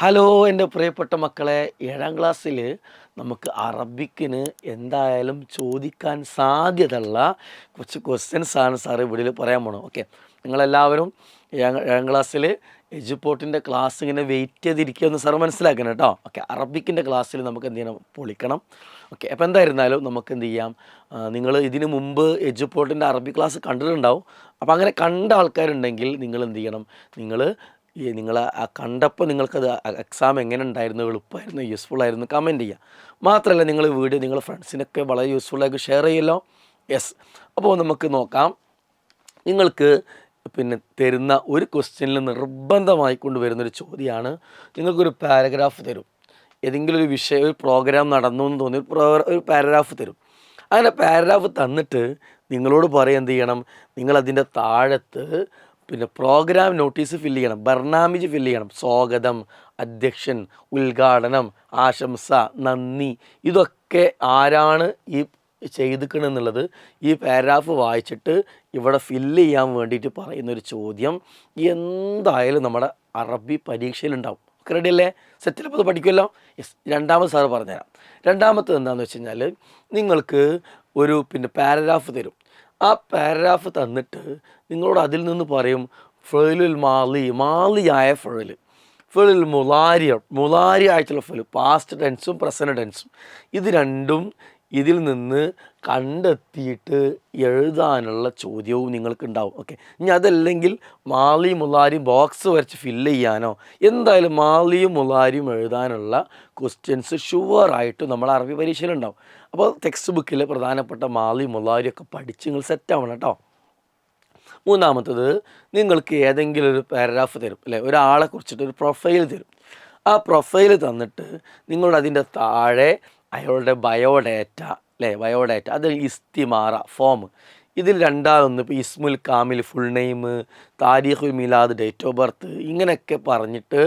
Hello എൻ്റെ പ്രിയപ്പെട്ട മക്കളെ, 7ാം ക്ലാസ്സിൽ നമുക്ക് അറബിക്കിന് എന്തായാലും ചോദിക്കാൻ സാധ്യതയുള്ള കുറച്ച് ക്വസ്റ്റ്യൻസാണ് സാറ് ഇവിടെ പറയാൻ പോണത്. ഓക്കെ, നിങ്ങളെല്ലാവരും 7ാം ക്ലാസ്സിൽ എജുപോർട്ടിൻ്റെ ക്ലാസ് ഇങ്ങനെ വെയിറ്റ് ചെയ്തിരിക്കുമെന്ന് സാറ് മനസ്സിലാക്കണം കേട്ടോ. ഓക്കെ, അറബിക്കിൻ്റെ ക്ലാസ്സിൽ നമുക്ക് എന്ത് ചെയ്യണം, പൊളിക്കണം. ഓക്കെ, അപ്പോൾ എന്തായിരുന്നാലും നമുക്ക് എന്ത് ചെയ്യാം, നിങ്ങൾ ഇതിനു മുമ്പ് എജുപോർട്ടിൻ്റെ അറബി ക്ലാസ് കണ്ടിട്ടുണ്ടാവും. അപ്പോൾ അങ്ങനെ കണ്ട ആൾക്കാരുണ്ടെങ്കിൽ നിങ്ങൾ എന്ത് ചെയ്യണം, നിങ്ങൾ കണ്ടപ്പോൾ നിങ്ങൾക്കത് എക്സാം എങ്ങനെ ഉണ്ടായിരുന്നു, എളുപ്പമായിരുന്നു, യൂസ്ഫുൾ ആയിരുന്നു, കമൻറ്റ് ചെയ്യുക. മാത്രമല്ല നിങ്ങൾ വീഡിയോ നിങ്ങളുടെ ഫ്രണ്ട്സിനൊക്കെ വളരെ യൂസ്ഫുള്ളായിട്ട് ഷെയർ ചെയ്യുമല്ലോ. യെസ്, അപ്പോൾ നമുക്ക് നോക്കാം. നിങ്ങൾക്ക് തരുന്ന ഒരു ക്വസ്റ്റ്യനിൽ നിർബന്ധമായി കൊണ്ടുവരുന്നൊരു ചോദ്യമാണ്, നിങ്ങൾക്കൊരു പാരഗ്രാഫ് തരും. ഏതെങ്കിലും ഒരു വിഷയം, ഒരു പ്രോഗ്രാം നടന്നു എന്ന് തോന്നി ഒരു പാരഗ്രാഫ് തരും. അങ്ങനെ പാരഗ്രാഫ് തന്നിട്ട് നിങ്ങളോട് പറയും എന്ത് ചെയ്യണം, നിങ്ങളതിൻ്റെ താഴത്ത് പ്രോഗ്രാം നോട്ടീസ് ഫില്ല് ചെയ്യണം, ബർനാമിജ് ഫില്ല് ചെയ്യണം. സ്വാഗതം, അധ്യക്ഷൻ, ഉദ്ഘാടനം, ആശംസ, നന്ദി, ഇതൊക്കെ ആരാണ് ഈ ചെയ്തിക്കണമെന്നുള്ളത് ഈ പാരഗ്രാഫ് വായിച്ചിട്ട് ഇവിടെ ഫില്ല് ചെയ്യാൻ വേണ്ടിയിട്ട് പറയുന്നൊരു ചോദ്യം എന്തായാലും നമ്മുടെ അറബി പരീക്ഷയിലുണ്ടാവും. റെഡി അല്ലേ? സെറ്റിലപ്പോൾ അത് പഠിക്കുമല്ലോ. യെസ്, രണ്ടാമത് സാറ് പറഞ്ഞുതരാം. രണ്ടാമത്തത് എന്താണെന്ന് വെച്ച് കഴിഞ്ഞാൽ, നിങ്ങൾക്ക് ഒരു പാരഗ്രാഫ് തരും. ആ പാരഗ്രാഫ് തന്നിട്ട് നിങ്ങളോട് അതിൽ നിന്ന് പറയും ഫെയിലുൽ മാലിയായ ഫെയിലുൽ മുലാരി ആയിട്ടുള്ള ഫെയിൽ, പാസ്റ്റ് ടെൻസും പ്രസൻറ്റ് ടെൻസും, ഇത് രണ്ടും ഇതിൽ നിന്ന് കണ്ടെത്തിയിട്ട് എഴുതാനുള്ള ചോദ്യവും നിങ്ങൾക്കുണ്ടാവും. ഓക്കെ, ഇനി അതല്ലെങ്കിൽ മാലിയും മുലാരിയും ബോക്സ് വരച്ച് ഫില്ല് ചെയ്യാനോ, എന്തായാലും മാലിയും മുലാരിയും എഴുതാനുള്ള ക്വസ്റ്റ്യൻസ് ഷുവറായിട്ട് നമ്മൾ അറബി പരീക്ഷയിലുണ്ടാവും. അപ്പോൾ ടെക്സ്റ്റ് ബുക്കിലെ പ്രധാനപ്പെട്ട മാലിയും മുലാരിയും ഒക്കെ പഠിച്ച് നിങ്ങൾ സെറ്റാവണം കേട്ടോ. മൂന്നാമത്തത്, നിങ്ങൾക്ക് ഏതെങ്കിലും ഒരു പാരഗ്രാഫ് തരും അല്ലേ, ഒരാളെ കുറിച്ചിട്ട് ഒരു പ്രൊഫൈൽ തരും. ആ പ്രൊഫൈൽ തന്നിട്ട് നിങ്ങളുടെ അതിൻ്റെ താഴെ അയാളുടെ ബയോഡേറ്റ അത് ഇസ്തിമാറ ഫോം, ഇതിൽ രണ്ടാമതൊന്ന് ഇപ്പോൾ ഇസ്മുൽ കാമിൽ ഫുൾ നെയിം, താരീഖുൽ മിലാദ് ഡേറ്റ് ഓഫ് ബർത്ത്, ഇങ്ങനെയൊക്കെ പറഞ്ഞിട്ട്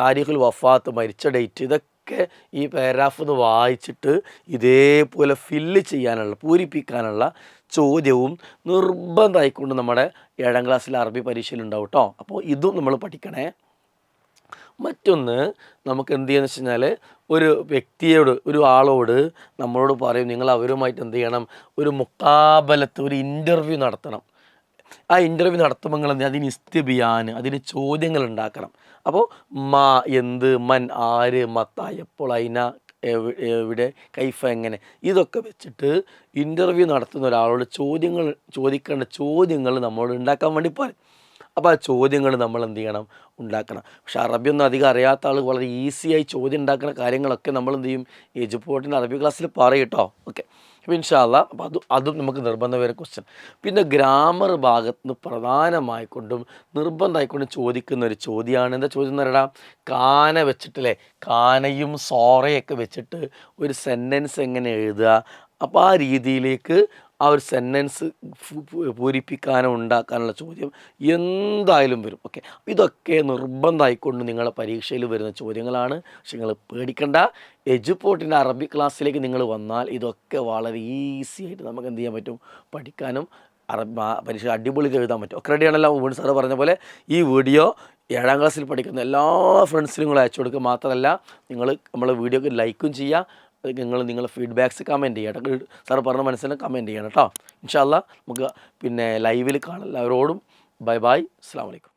താരീഖുൽ വഫാത്ത് മരിച്ച ഡേറ്റ്, ഇതൊക്കെ ഈ പാരഗ്രാഫ് ഒന്ന് വായിച്ചിട്ട് ഇതേപോലെ ഫില്ല് ചെയ്യാനുള്ള, പൂരിപ്പിക്കാനുള്ള ചോദ്യവും നിർബന്ധമായിക്കൊണ്ട് നമ്മുടെ 7ാം ക്ലാസ്സിൽ അറബി പരീക്ഷയിലുണ്ടാവും കേട്ടോ. അപ്പോൾ ഇതും നമ്മൾ പഠിക്കണേ. മറ്റൊന്ന്, നമുക്ക് എന്ത് ചെയ്യുക വെച്ച് കഴിഞ്ഞാൽ, ഒരു വ്യക്തിയോട്, ഒരു ആളോട് നമ്മളോട് പറയും നിങ്ങൾ അവരുമായിട്ട് എന്ത് ചെയ്യണം, ഒരു മുക്കാബലത്ത്, ഒരു ഇൻ്റർവ്യൂ നടത്തണം. ആ ഇൻ്റർവ്യൂ നടത്തുമ്പോൾ നിങ്ങൾ അതിന് ഇസ്തിബിയാൻ, അതിന് ചോദ്യങ്ങൾ ഉണ്ടാക്കണം. അപ്പോൾ എന്ത്, മൻ ആര്, മത്ത എപ്പോൾ, അയിന എവിടെ, കൈഫ എങ്ങനെ, ഇതൊക്കെ വെച്ചിട്ട് ഇൻ്റർവ്യൂ നടത്തുന്ന ഒരാളോട് ചോദിക്കേണ്ട ചോദ്യങ്ങൾ നമ്മളോട് ഉണ്ടാക്കാൻ വേണ്ടി പറയും. അപ്പോൾ ആ ചോദ്യങ്ങൾ നമ്മൾ എന്ത് ചെയ്യണം, ഉണ്ടാക്കണം. പക്ഷേ അറബിയൊന്നും അധികം അറിയാത്ത ആൾ വളരെ ഈസിയായി ചോദ്യം ഉണ്ടാക്കുന്ന കാര്യങ്ങളൊക്കെ നമ്മൾ എന്ത് ചെയ്യും, എജുപോർട്ടിൻ്റെ അറബി ക്ലാസ്സിൽ പറയും കേട്ടോ. ഓക്കെ, അപ്പോൾ ഇൻഷാ അല്ലാ, അപ്പോൾ അതും നമുക്ക് നിർബന്ധം വരെ ക്വസ്റ്റ്യൻ. ഗ്രാമർ ഭാഗത്ത് നിന്ന് പ്രധാനമായിക്കൊണ്ടും നിർബന്ധമായിക്കൊണ്ടും ചോദിക്കുന്ന ഒരു ചോദ്യമാണ്. എന്താ ചോദ്യം എന്ന് പറയണം, കാന വെച്ചിട്ടല്ലേ, കാനയും സോറയൊക്കെ വെച്ചിട്ട് ഒരു സെൻറ്റൻസ് എങ്ങനെ എഴുതുക. അപ്പോൾ ആ രീതിയിലേക്ക് ആ ഒരു സെൻറ്റൻസ് പൂരിപ്പിക്കാനോ ഉണ്ടാക്കാനുള്ള ചോദ്യം എന്തായാലും വരും. ഓക്കെ, ഇതൊക്കെ നിർബന്ധമായിക്കൊണ്ട് നിങ്ങളുടെ പരീക്ഷയിൽ വരുന്ന ചോദ്യങ്ങളാണ്. പക്ഷെ നിങ്ങൾ പേടിക്കണ്ട, എജുപോർട്ടിൻ്റെ അറബി ക്ലാസ്സിലേക്ക് നിങ്ങൾ വന്നാൽ ഇതൊക്കെ വളരെ ഈസി ആയിട്ട് നമുക്ക് എന്ത് ചെയ്യാൻ പറ്റും, പഠിക്കാനും പരീക്ഷ അടിപൊളിക്ക് എഴുതാൻ പറ്റും. ഒക്കെ റെഡിയാണല്ലോ. വീണ്ടും സാറ് പറഞ്ഞ പോലെ ഈ വീഡിയോ 7ാം ക്ലാസ്സിൽ പഠിക്കുന്ന എല്ലാ ഫ്രണ്ട്സിനും നിങ്ങൾ അയച്ചു കൊടുക്കുക. മാത്രമല്ല നമ്മളെ വീഡിയോക്ക് ലൈക്കും ചെയ്യുക. നിങ്ങളുടെ ഫീഡ്ബാക്ക്സ് കമൻറ്റ് ചെയ്യുക. സാറ് പറഞ്ഞ മനസ്സിലാക്കി കമൻറ്റ് ചെയ്യണം കേട്ടോ. ഇൻഷാ അല്ലാ, നമുക്ക് ലൈവിൽ കാണാം എല്ലാവരോടും. ബൈ ബൈ, അസ്സലാമു അലൈക്കും.